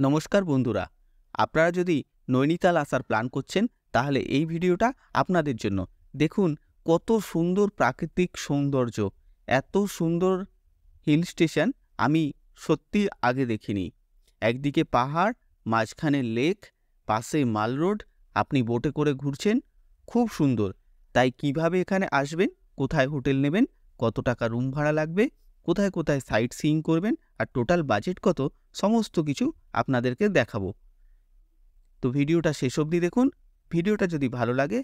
নমস্কার বন্ধুরা, আপনারা যদি নৈনিতাল আসার প্ল্যান করছেন তাহলে এই ভিডিওটা আপনাদের জন্য। দেখুন কত সুন্দর প্রাকৃতিক সৌন্দর্য, এত সুন্দর হিল স্টেশন আমি সত্যি আগে দেখিনি। একদিকে পাহাড়, মাঝখানে লেক, পাশে মাল রোড, আপনি বোটে করে ঘুরছেন, খুব সুন্দর। তাই কিভাবে এখানে আসবেন, কোথায় হোটেল নেবেন, কত টাকা রুম ভাড়া লাগবে, কোথায় কোথায় সাইট সিইং করবেন আর টোটাল বাজেট কত, সমস্ত কিছু আপনাদেরকে দেখাবো। তো ভিডিওটা শেষ অবধি দেখুন। ভিডিওটা যদি ভালো লাগে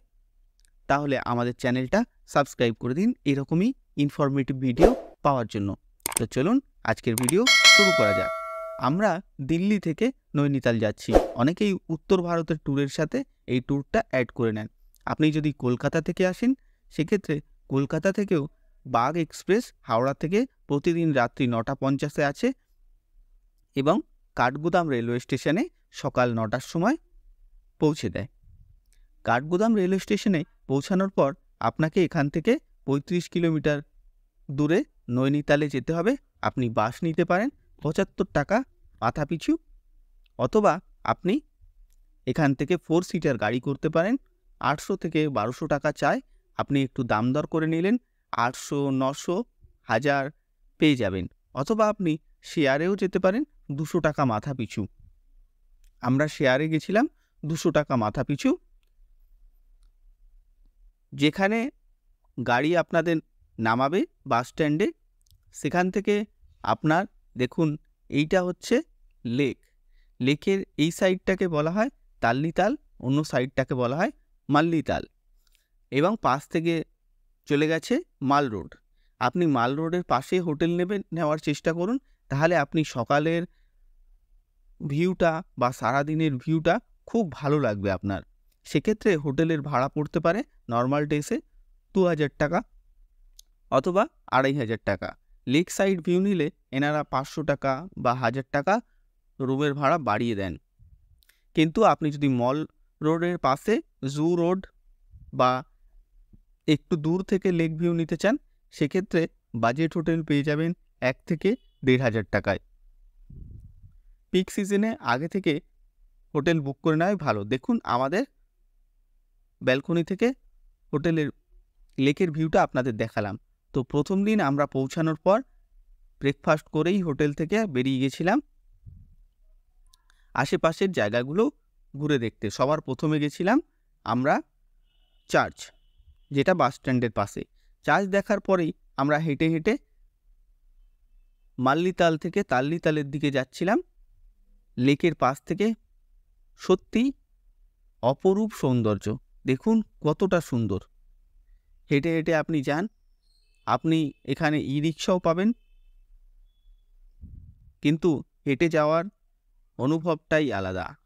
তাহলে আমাদের চ্যানেলটা সাবস্ক্রাইব করে দিন এরকমই ইনফরমেটিভ ভিডিও পাওয়ার জন্য। তো চলুন আজকের ভিডিও শুরু করা যাক। আমরা দিল্লি থেকে নৈনিতাল যাচ্ছি। অনেকেই উত্তর ভারতের ট্যুরের সাথে এই ট্যুরটা অ্যাড করে নেন। আপনি যদি কলকাতা থেকে আসেন সেক্ষেত্রে কলকাতা থেকেও বাগ এক্সপ্রেস হাওড়া থেকে প্রতিদিন রাত্রি 9:50 আছে এবং কাঠগোদাম রেলওয়ে স্টেশনে সকাল 9টার সময় পৌঁছে দেয়। কাঠগোদাম রেলওয়ে স্টেশনে পৌঁছানোর পর আপনাকে এখান থেকে 35 কিলোমিটার দূরে নৈনিতালে যেতে হবে। আপনি বাস নিতে পারেন 75 টাকা মাথা পিছু, অথবা আপনি এখান থেকে 4 সিটার গাড়ি করতে পারেন। 800 থেকে 1200 টাকা চায়, আপনি একটু দাম দর করে নিলেন, 800, 900, 1000 পেয়ে যাবেন। অথবা আপনি শেয়ারেও যেতে পারেন 200 টাকা মাথা পিছু। আমরা শেয়ারে গেছিলাম 200 টাকা মাথা পিছু। যেখানে গাড়ি আপনাদের নামাবে বাস স্ট্যান্ডে, সেখান থেকে আপনার দেখুন এইটা হচ্ছে লেক। লেকের এই সাইডটাকে বলা হয় তাল্লিতাল, অন্য সাইডটাকে বলা হয় মাল্লিতাল, এবং পাশ থেকে চলে গেছে মাল রোড। আপনি মাল রোডের পাশে হোটেল নেওয়ার চেষ্টা করুন, তাহলে আপনি সকালের ভিউটা বা সারাদিনের ভিউটা খুব ভালো লাগবে আপনার। সেক্ষেত্রে হোটেলের ভাড়া পড়তে পারে নর্মাল ডেসে 2000 টাকা অথবা 2500 টাকা। লেক সাইড ভিউ নিলে এনারা 500 টাকা বা 1000 টাকা রুমের ভাড়া বাড়িয়ে দেন। কিন্তু আপনি যদি মল রোডের পাশে জু রোড বা একটু দূর থেকে লেক ভিউ নিতে চান সেক্ষেত্রে বাজেট হোটেল পেয়ে যাবেন 1 থেকে 1500 টাকায়। পিক সিজনে আগে থেকে হোটেল বুক করে নেওয়াই ভালো। দেখুন আমাদের ব্যালকনি থেকে হোটেলের লেকের ভিউটা আপনাদের দেখালাম। তো প্রথম দিন আমরা পৌঁছানোর পর ব্রেকফাস্ট করেই হোটেল থেকে বেরিয়ে গেছিলাম আশেপাশের জায়গাগুলো ঘুরে দেখতে। সবার প্রথমে গেছিলাম আমরা চার্চ, যেটা বাস স্ট্যান্ডের পাশে। চার্চ দেখার পরেই আমরা হেঁটে হেঁটে মাল্লিতাল থেকে তাল্লিতালের দিকে যাচ্ছিলাম। লেকের পাশ থেকে সত্যি অপরূপ সৌন্দর্য, দেখুন কতটা সুন্দর। হেঁটে হেঁটে আপনি যান, আপনি এখানে ই রিক্সাও পাবেন, কিন্তু হেঁটে যাওয়ার অনুভবটাই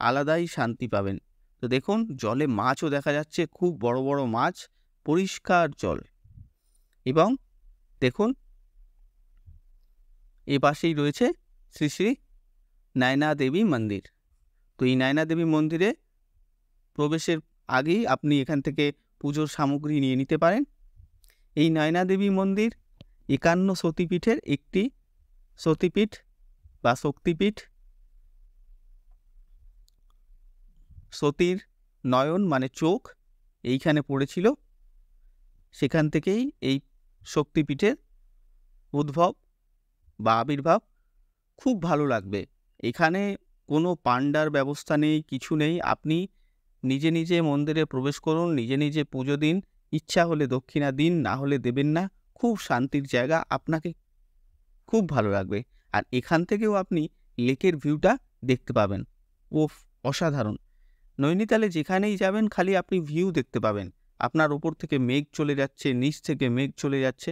আলাদাই শান্তি পাবেন। তো দেখুন জলে মাছও দেখা যাচ্ছে, খুব বড় বড় মাছ, পরিষ্কার জল। এবং দেখুন এ পাশেই রয়েছে শ্রী শ্রী নয়না দেবী মন্দির। তো এই নয়না দেবী মন্দিরে প্রবেশের আগেই আপনি এখান থেকে পুজোর সামগ্রী নিয়ে নিতে পারেন। এই নয়না দেবী মন্দির 51 সতীপীঠের একটি সতীপীঠ বা শক্তিপীঠ। সতীর নয়ন মানে চোখ এইখানে পড়েছিল, সেখান থেকেই এই শক্তিপীঠের উদ্ভব বা আবির্ভাব। খুব ভালো লাগবে। এখানে কোনো পান্ডার ব্যবস্থা নেই, কিছু নেই। আপনি নিজে নিজে মন্দিরে প্রবেশ করুন, নিজে নিজে পুজো দিন, ইচ্ছা হলে দক্ষিণা দিন, না হলে দেবেন না। খুব শান্তির জায়গা, আপনাকে খুব ভালো লাগবে। আর এখান থেকেও আপনি লেকের ভিউটা দেখতে পাবেন। ওফ, অসাধারণ। নৈনিতালে যেখানেই যাবেন খালি আপনি ভিউ দেখতে পাবেন। আপনার ওপর থেকে মেঘ চলে যাচ্ছে, নিচ থেকে মেঘ চলে যাচ্ছে।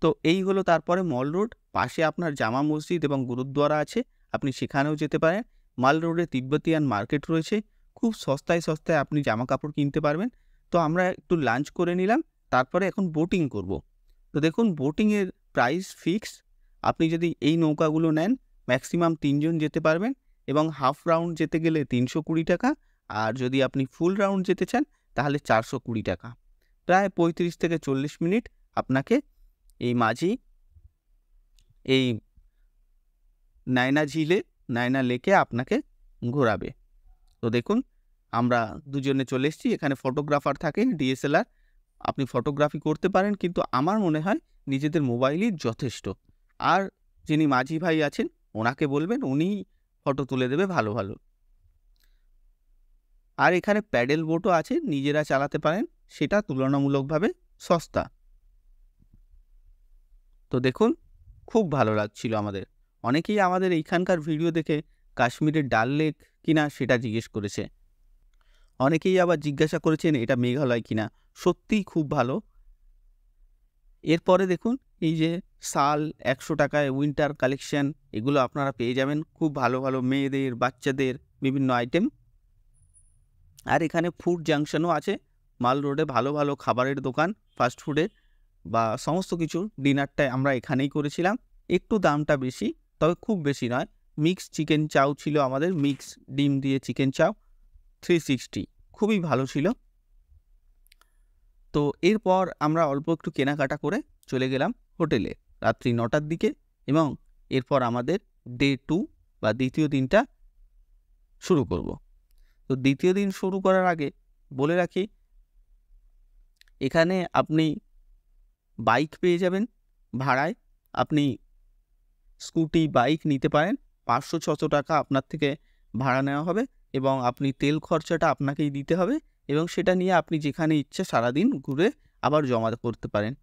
তো এই হলো তারপরে মল রোড। পাশে আপনার জামা মসজিদ এবং গুরুদ্বারা আছে, আপনি সেখানেও যেতে পারেন। মাল রোডে তিব্বতিয়ান মার্কেট রয়েছে, খুব সস্তায় আপনি জামা কাপড় কিনতে পারবেন। তো আমরা একটু লাঞ্চ করে নিলাম, তারপরে এখন বোটিং করব। তো দেখুন বোটিংয়ের প্রাইস ফিক্স। আপনি যদি এই নৌকাগুলো নেন ম্যাক্সিমাম 3 জন যেতে পারবেন, এবং হাফ রাউন্ড যেতে গেলে 320 টাকা, আর যদি আপনি ফুল রাউন্ড যেতে চান তাহলে 420 টাকা। প্রায় 35 থেকে 40 মিনিট আপনাকে এই মাঝি এই নায়না ঝিলে নায়না লেকে আপনাকে ঘোরাবে। তো দেখুন আমরা দুজনে চলে এসেছি। এখানে ফটোগ্রাফার থাকেন, ডিএসএলআর, আপনি ফটোগ্রাফি করতে পারেন, কিন্তু আমার মনে হয় নিজেদের মোবাইলই যথেষ্ট। আর যিনি মাঝি ভাই আছেন ওনাকে বলবেন, উনি ফটো তুলে দেবে ভালো ভালো। আর এখানে প্যাডেল বোটও আছে, নিজেরা চালাতে পারেন, সেটা তুলনামূলকভাবে সস্তা। তো দেখুন খুব ভালো লাগছিল আমাদের। অনেকেই আমাদের এইখানকার ভিডিও দেখে কাশ্মীরের ডাল লেক কিনা সেটা জিজ্ঞেস করেছে। অনেকেই আবার জিজ্ঞাসা করেছেন এটা মেঘালয় কিনা। সত্যিই খুব ভালো। এরপরে দেখুন এই যে শাল 100 টাকায় উইন্টার কালেকশন, এগুলো আপনারা পেয়ে যাবেন। খুব ভালো ভালো মেয়েদের, বাচ্চাদের বিভিন্ন আইটেম। আর এখানে ফুড জাংশনও আছে, মাল রোডে ভালো ভালো খাবারের দোকান, ফাস্ট ফুডের বা সমস্ত কিছু। ডিনারটায় আমরা এখানেই করেছিলাম। একটু দামটা বেশি, তবে খুব বেশি নয়। মিক্স চিকেন চাউ ছিল আমাদের, মিক্স ডিম দিয়ে চিকেন চাউ, 360, খুবই ভালো ছিল। তো এরপর আমরা অল্প একটু কেনাকাটা করে চলে গেলাম হোটেলে রাত্রি 9টার দিকে, এবং এরপর আমাদের ডে 2 বা দ্বিতীয় দিনটা শুরু করব। তো দ্বিতীয় দিন শুরু করার আগে বলে রাখি, এখানে আপনি বাইক পেয়ে যাবেন ভাড়ায়। আপনি স্কুটি, বাইক নিতে পারেন। 500-600 টাকা আপনার থেকে ভাড়া নেওয়া হবে, এবং আপনি তেল খরচাটা আপনাকেই দিতে হবে, এবং সেটা নিয়ে আপনি যেখানে ইচ্ছে সারাদিন ঘুরে আবার জমা করতে পারেন।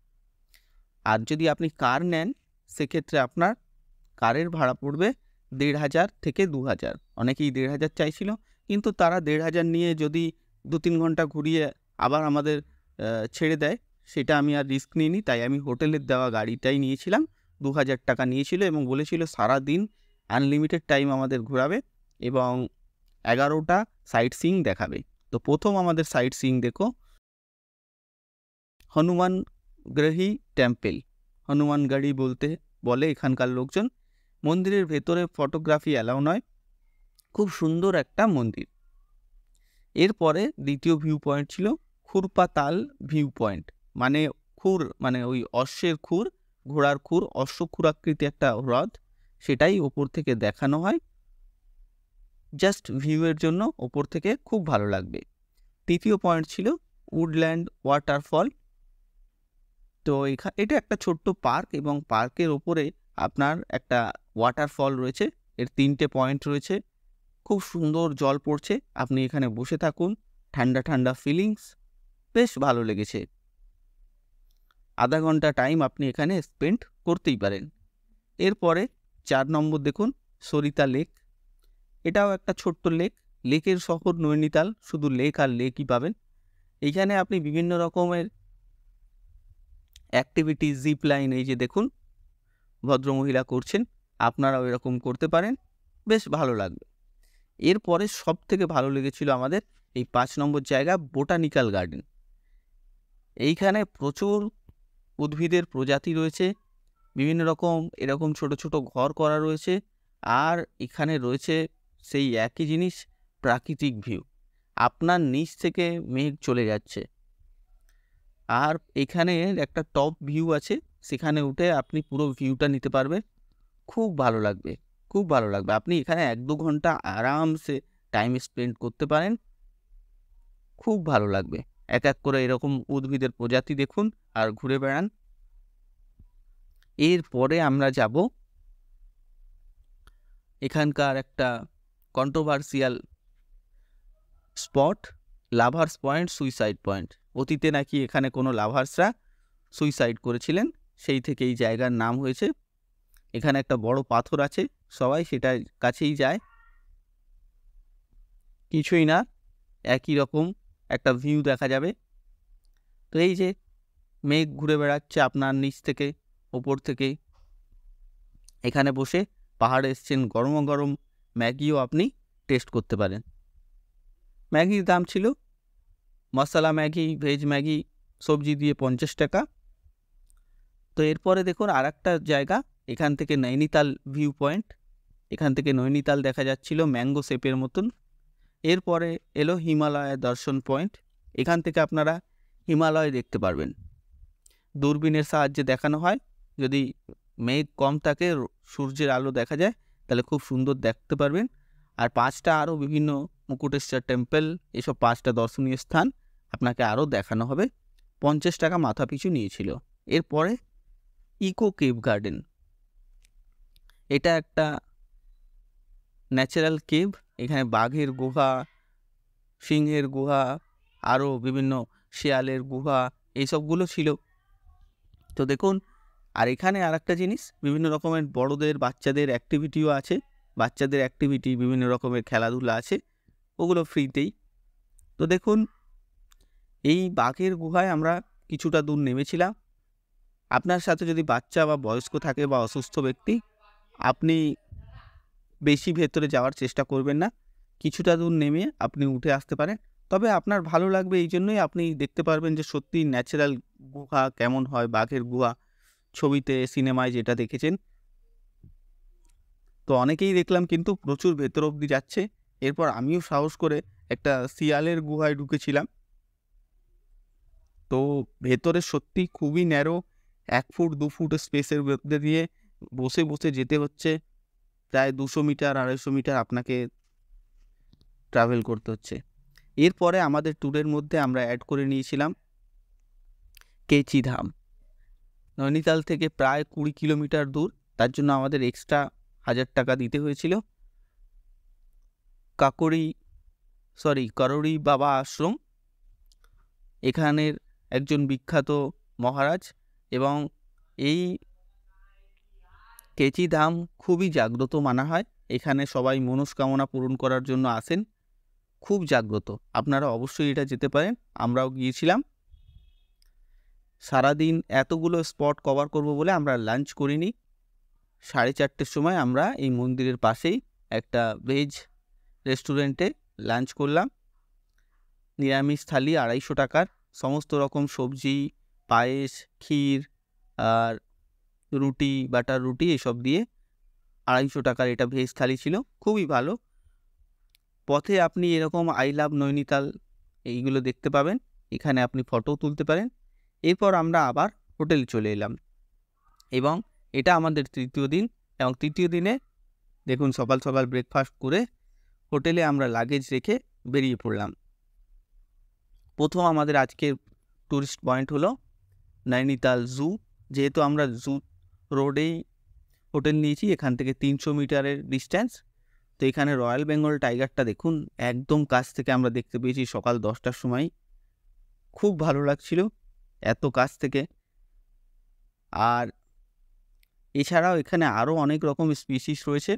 আর যদি আপনি কার নেন, সেক্ষেত্রে আপনার কারের ভাড়া পড়বে 1500 থেকে 2000। অনেকেই 1500 চাইছিল, কিন্তু তারা 1500 নিয়ে যদি 2-3 ঘন্টা ঘুরিয়ে আবার আমাদের ছেড়ে দেয়, সেটা আমি আর রিস্ক নিইনি। তাই আমি হোটেলের দেওয়া গাড়িটাই নিয়েছিলাম। 2000 টাকা নিয়েছিল এবং বলেছিল সারাদিন আনলিমিটেড টাইম আমাদের ঘোরাবে এবং 11টা সাইট সিইং দেখাবে। তো প্রথম আমাদের সাইট সিইং দেখো হনুমানগড়ি টেম্পল। হনুমানগড়ি বলে এখানকার লোকজন। মন্দিরের ভেতরে ফটোগ্রাফি অ্যালাউ নয়। খুব সুন্দর একটা মন্দির। এরপরে দ্বিতীয় ভিউ পয়েন্ট ছিল খুরপাতাল ভিউ পয়েন্ট। মানে ওই অশ্বের খুর, ঘোড়ার খুর, অশ্বক্ষুরাকৃতি একটা হ্রদ, সেটাই ওপর থেকে দেখানো হয়। জাস্ট ভিউয়ের জন্য ওপর থেকে খুব ভালো লাগবে। তৃতীয় পয়েন্ট ছিল উডল্যান্ড ওয়াটারফল। তো এটা একটা ছোট্ট পার্ক, এবং পার্কের ওপরে আপনার একটা ওয়াটারফল রয়েছে। এর 3টে পয়েন্ট রয়েছে। খুব সুন্দর জল পড়ছে, আপনি এখানে বসে থাকুন, ঠান্ডা ঠান্ডা ফিলিংস, বেশ ভালো লেগেছে। আধা ঘন্টা টাইম আপনি এখানে স্পেন্ড করতেই পারেন। এরপরে 4 নম্বর দেখুন সরিতা লেক। এটাও একটা ছোট্ট লেক, লেকের শহর নৈনিতাল, শুধু লেক আর লেকই পাবেন। এইখানে আপনি বিভিন্ন রকমের অ্যাক্টিভিটি, জিপ লাইন, এই যে দেখুন ভদ্রমহিলা করছেন, আপনারাও এরকম করতে পারেন, বেশ ভালো লাগবে। এরপরে সব থেকে ভালো লেগেছিল আমাদের এই 5 নম্বর জায়গা, বোটানিক্যাল গার্ডেন। এইখানে প্রচুর উদ্ভিদের প্রজাতি রয়েছে, বিভিন্ন রকম এরকম ছোট ছোট ঘর করা রয়েছে, আর এখানে রয়েছে সেই একই জিনিস, প্রাকৃতিক ভিউ। আপনার নিচ থেকে মেঘ চলে যাচ্ছে, আর এখানে একটা টপ ভিউ আছে, সেখানে উঠে আপনি পুরো ভিউটা নিতে পারবেন। খুব ভালো লাগবে, খুব ভালো লাগবে। আপনি এখানে 1-2 ঘন্টা আরামসে টাইম স্পেন্ড করতে পারেন, খুব ভালো লাগবে। এক এক করে এরকম উদ্ভিদের প্রজাতি দেখুন আর ঘুরে বেড়ান। এরপরে আমরা যাব এখানকার একটা controversial spot, lovers point, suicide point. অতীতে নাকি এখানে কোনো লাভার্সরা সুইসাইড করেছিলেন, সেই থেকে এই জায়গার নাম হয়েছে। এখানে একটা বড় পাথর আছে, সবাই সেটার কাছেই যায়। কিছুই না, একই রকম একটা ভিউ দেখা যাবে। তো এই যে মেঘ ঘুরে বেড়াচ্ছে আপনার নিচ থেকে, ওপর থেকে। এখানে বসে পাহাড়ে এসছেন, গরম গরম ম্যাগিও আপনি টেস্ট করতে পারেন। ম্যাগির দাম ছিল মশলা ম্যাগি, ভেজ ম্যাগি, সবজি দিয়ে 50 টাকা। তো এরপরে দেখুন আর একটা জায়গা, এখান থেকে নৈনিতাল ভিউ পয়েন্ট। এখান থেকে নৈনিতাল দেখা যাচ্ছিল ম্যাঙ্গো শেপের মতন। এরপরে এলো হিমালয় দর্শন পয়েন্ট। এখান থেকে আপনারা হিমালয় দেখতে পারবেন, দূরবীনের সাহায্যে দেখানো হয়। যদি মেঘ কম থাকে, সূর্যের আলো দেখা যায়, তাহলে খুব সুন্দর দেখতে পারবেন। আর 5টা আরও বিভিন্ন মুকুটেশ্বর টেম্পল, এসব 5টা দর্শনীয় স্থান আপনাকে আরও দেখানো হবে। 50 টাকা মাথা পিছু নিয়েছিল। এরপরে ইকো কেভ গার্ডেন, এটা একটা ন্যাচারাল কেভ। এখানে বাঘের গুহা, সিংহের গুহা, আরও বিভিন্ন শেয়ালের গুহা, এইসবগুলো ছিল। তো দেখুন, আর এখানে আর একটা জিনিস, বিভিন্ন রকমের বড়দের বাচ্চাদের অ্যাক্টিভিটিও আছে। বাচ্চাদের অ্যাক্টিভিটি, বিভিন্ন রকমের খেলাধুলা আছে, ওগুলো ফ্রিতেই। তো দেখুন, এই বাঘের গুহায় আমরা কিছুটা দূর নেমেছিলাম। আপনার সাথে যদি বাচ্চা বা বয়স্ক থাকে বা অসুস্থ ব্যক্তি, আপনি বেশি ভেতরে যাওয়ার চেষ্টা করবেন না। কিছুটা দূর নেমে আপনি উঠে আসতে পারেন। তবে আপনার ভালো লাগবে, এই জন্যই আপনি দেখতে পারবেন যে সত্যি ন্যাচারাল গুহা কেমন হয়, বাঘের গুহা ছবিতে, সিনেমায় যেটা দেখেছেন। তো অনেকেই দেখলাম কিন্তু প্রচুর ভেতর অবধি যাচ্ছে। এরপর আমিও সাহস করে একটা শিয়ালের গুহায় ঢুকেছিলাম। তো ভেতরে সত্যি খুবই ন্যারো, 1 ফুট 2 ফুট স্পেসের মধ্যে দিয়ে বসে বসে যেতে হচ্ছে। প্রায় 200 মিটার 250 মিটার আপনাকে ট্রাভেল করতে হচ্ছে। এরপরে আমাদের ট্যুরের মধ্যে আমরা অ্যাড করে নিয়েছিলাম কেচি ধাম। নৈনিতাল থেকে প্রায় 20 কিলোমিটার দূর, তার জন্য আমাদের এক্সট্রা 1000 টাকা দিতে হয়েছিল। করড়ি বাবা আশ্রম, এখানের একজন বিখ্যাত মহারাজ, এবং এই কেচি ধাম খুবই জাগ্রত মানা হয়। এখানে সবাই মনস্কামনা পূরণ করার জন্য আসেন, খুব জাগ্রত। আপনারা অবশ্যই এটা যেতে পারেন। আমরাও গিয়েছিলাম। সারাদিন এতগুলো স্পট কভার করব বলে আমরা লাঞ্চ করিনি। 4:30টার সময় আমরা এই মন্দিরের পাশেই একটা ভেজ রেস্টুরেন্টে লাঞ্চ করলাম। নিরামিষ থালি 250 টাকার, সমস্ত রকম সবজি, পায়েস, ক্ষীর আর রুটি, বাটার রুটি, এসব দিয়ে 250 টাকার এটা ভেজ থালি ছিল, খুবই ভালো। পথে আপনি এরকম আই লাভ নৈনিতাল এইগুলো দেখতে পাবেন, এখানে আপনি ফটোও তুলতে পারেন। এরপর আমরা আবার হোটেলে চলে এলাম, এবং এটা আমাদের 3য় দিন। এবং 3য় দিনে দেখুন, সকাল সকাল ব্রেকফাস্ট করে হোটেলে আমরা লাগেজ রেখে বেরিয়ে পড়লাম। প্রথম আমাদের আজকের ট্যুরিস্ট পয়েন্ট হলো নৈনিতাল জু। যেহেতু আমরা জু রোডেই হোটেল নিয়েছি, এখান থেকে 300 মিটারের ডিস্ট্যান্স। তো এখানে রয়্যাল বেঙ্গল টাইগারটা দেখুন, একদম কাছ থেকে আমরা দেখতে পেয়েছি সকাল 10টার সময়। খুব ভালো লাগছিল এত কাছ থেকে। আর এছাড়াও এখানে আরও অনেক রকম স্পিসিস রয়েছে,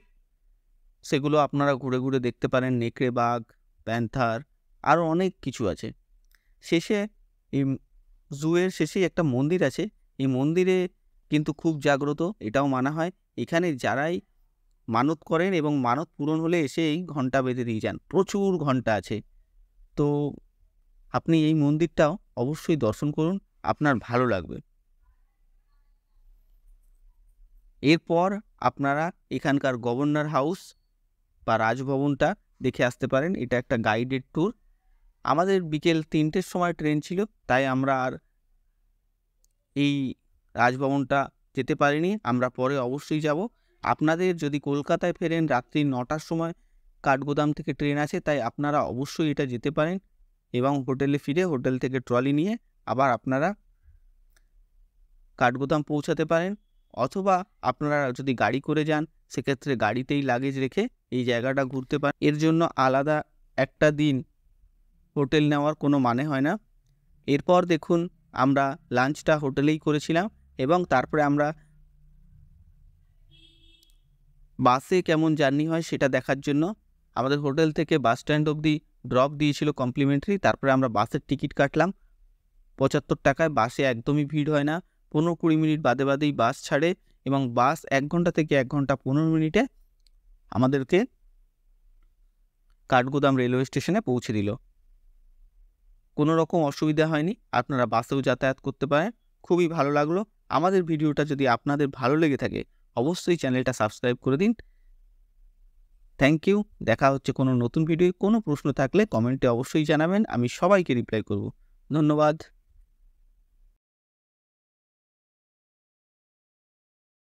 সেগুলো আপনারা ঘুরে ঘুরে দেখতে পারেন। নেকড়ে বাঘ, প্যান্থার, আরও অনেক কিছু আছে। শেষে এই জুয়ের শেষেই একটা মন্দির আছে। এই মন্দিরে কিন্তু খুব জাগ্রত, এটাও মানা হয়। এখানে যারাই মানত করেন এবং মানত পূরণ হলে এসে এই ঘন্টা বেঁধে দিয়ে যান, প্রচুর ঘন্টা আছে। তো আপনি এই মন্দিরটাও অবশ্যই দর্শন করুন, আপনার ভালো লাগবে। এরপর আপনারা এখানকার গভর্নর হাউস বা রাজভবনটা দেখে আসতে পারেন। এটা একটা গাইডেড ট্যুর। আমাদের বিকেল 3টের সময় ট্রেন ছিল, তাই আমরা আর এই রাজভবনটা যেতে পারিনি। আমরা পরে অবশ্যই যাব। আপনাদের যদি কলকাতায় ফেরেন রাত্রি 9টার সময় কাঠগোদাম থেকে ট্রেন আছে, তাই আপনারা অবশ্যই এটা যেতে পারেন। এবং হোটেলে ফিরে হোটেল থেকে ট্রলি নিয়ে আবার আপনারা কাঠগোদাম পৌঁছাতে পারেন। অথবা আপনারা যদি গাড়ি করে যান, সেক্ষেত্রে গাড়িতেই লাগেজ রেখে এই জায়গাটা ঘুরতে পারেন। এর জন্য আলাদা একটা দিন হোটেল নেওয়ার কোনো মানে হয় না। এরপর দেখুন, আমরা লাঞ্চটা হোটেলেই করেছিলাম, এবং তারপরে আমরা বাসে কেমন জার্নি হয় সেটা দেখার জন্য আমাদের হোটেল থেকে বাস স্ট্যান্ড অবধি ড্রপ দিয়েছিল কমপ্লিমেন্টারি। তারপরে আমরা বাসের টিকিট কাটলাম 75 টাকায়। বাসে একদমই ভিড় হয় না, 15-20 মিনিট বাদে বাদেই বাস ছাড়ে, এবং বাস 1 ঘন্টা থেকে 1 ঘন্টা 15 মিনিটে আমাদেরকে কাঠগোদাম রেলওয়ে স্টেশনে পৌঁছে দিল। কোনো রকম অসুবিধা হয়নি, আপনারা বাসেও যাতায়াত করতে পারেন। খুবই ভালো লাগলো। আমাদের ভিডিওটা যদি আপনাদের ভালো লেগে থাকে, অবশ্যই চ্যানেলটা সাবস্ক্রাইব করে দিন। Thank you. দেখা হচ্ছে কোনো নতুন ভিডিও। কোনো প্রশ্ন থাকলে কমেন্টে অবশ্যই জানাবেন, আমি সবাইকে রিপ্লাই করব। ধন্যবাদ।